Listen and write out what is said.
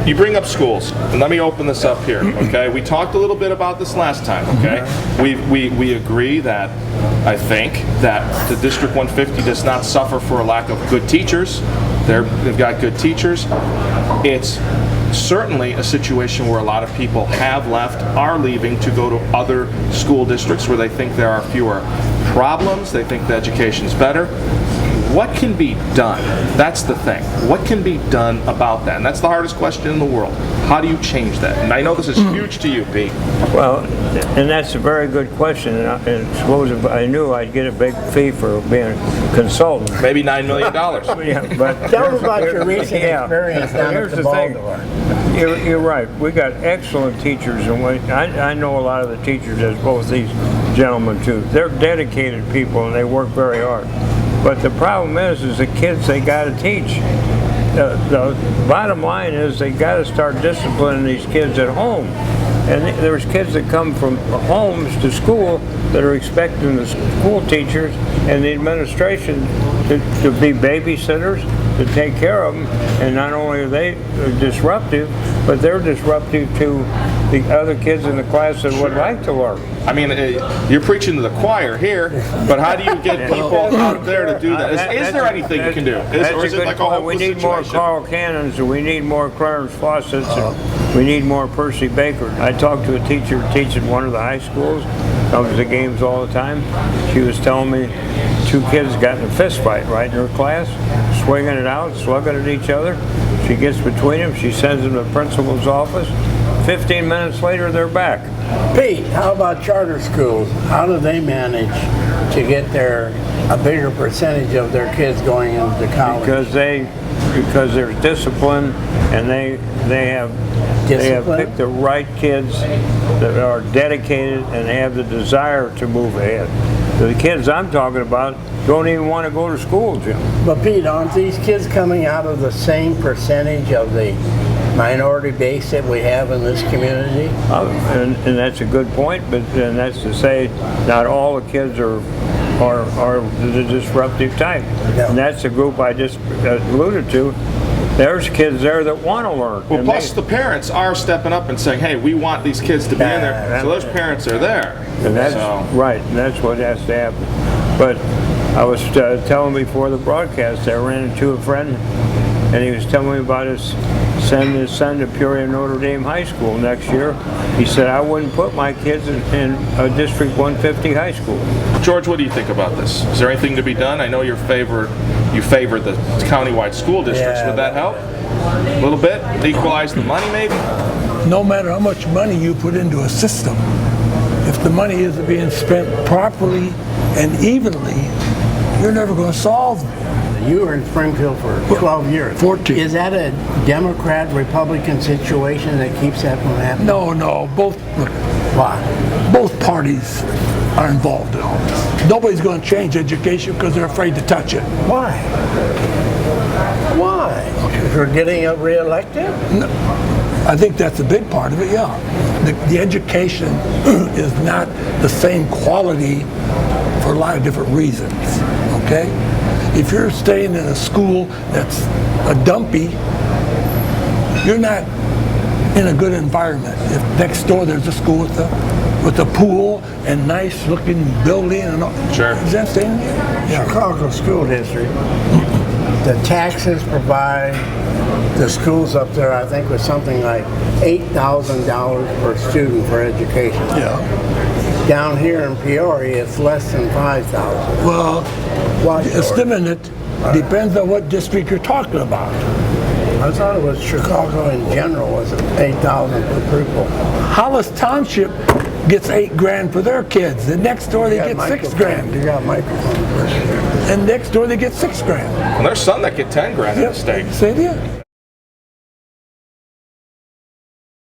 You bring up schools, and let me open this up here, okay? We talked a little bit about this last time, okay? We agree that, I think, that the District 150 does not suffer for a lack of good teachers. They've got good teachers. It's certainly a situation where a lot of people have left, are leaving to go to other school districts where they think there are fewer problems, they think the education's better. What can be done? That's the thing. What can be done about that? And that's the hardest question in the world. How do you change that? And I know this is huge to you, Pete. Well, and that's a very good question. And suppose if I knew I'd get a big fee for being a consultant. Maybe $9 million. Yeah, but Tell us about your recent experience down here's at the the thing. Baltimore. You're right. We got excellent teachers, and I know a lot of the teachers, as both these gentlemen too. They're dedicated people, and they work very hard. But the problem is the kids they got to teach. The bottom line is they got to start disciplining these kids at home. And there's kids that come from homes to school that are expecting the school teachers and the administration to be babysitters, to take care of them. And not only are they disruptive, but they're disruptive to the other kids in the class that would like to learn. I mean, you're preaching to the choir here, but how do you get people out there to do that? Is there anything you can do? Or is it like a hopeless We need more situation? Carl Cannons, and we need more Clarence Fawcett's, and we need more Percy Baker. I talked to a teacher teaching one of the high schools, comes to games all the time. She was telling me 2 kids got in a fist fight right in her class, swinging it out, slugging at each other. She gets between them, she sends them to the principal's office. 15 minutes later, they're back. Pete, how about charter schools? How do they manage to get a bigger percentage of their kids going into college? Because there's discipline, and they have picked the right kids that are dedicated and have the desire to move ahead. The kids I'm talking about don't even want to go to school, Jim. But Pete, aren't these kids coming out of the same percentage of the minority base that we have in this community? And that's a good point, but and that's to say not all the kids are the disruptive type. No. And that's the group I just alluded to. There's kids there that want to learn. Well, plus the parents are stepping up and saying, hey, we want these kids to be in there. So those parents are there. And that's right, and that's what has to happen. But I was telling before the broadcast, I ran into a friend, and he was telling me about sending his son to Peoria Notre Dame High School next year. He said, I wouldn't put my kids in a District 150 high school. George, what do you think about this? Is there anything to be done? I know you favor the countywide school districts. Yeah, Would that help? A little bit? Equalize the money, maybe? No matter how much money you put into a system, if the money isn't being spent properly and evenly, you're never going to solve it. You were in Springfield for 12 years. 14. Is that a Democrat-Republican situation that keeps that from happening? No, both parties are involved in all this. Nobody's going to change education because they're afraid to touch it. Why? If you're getting reelected? No, I think that's a big part of it, yeah. The education is not the same quality for a lot of different reasons, okay? If you're staying in a school that's a dumpy, you're not in a good environment. If next door there's a school with a pool and nice looking building and all. Sure. Is that staying? Yeah. Chicago School District, the taxes provide the schools up there, I think, was something like $8,000 per student for education. Yeah. Down here in Peoria, it's less than $5,000. Well, it's depends on what district you're talking about. I thought it was Chicago in general was $8,000 per pupil. Hollis Township gets $8 grand for their kids. The next door they get $6 grand. You got microphones. And next door they get $6 grand. Well, there's some that get 10 grand in the state. Say it.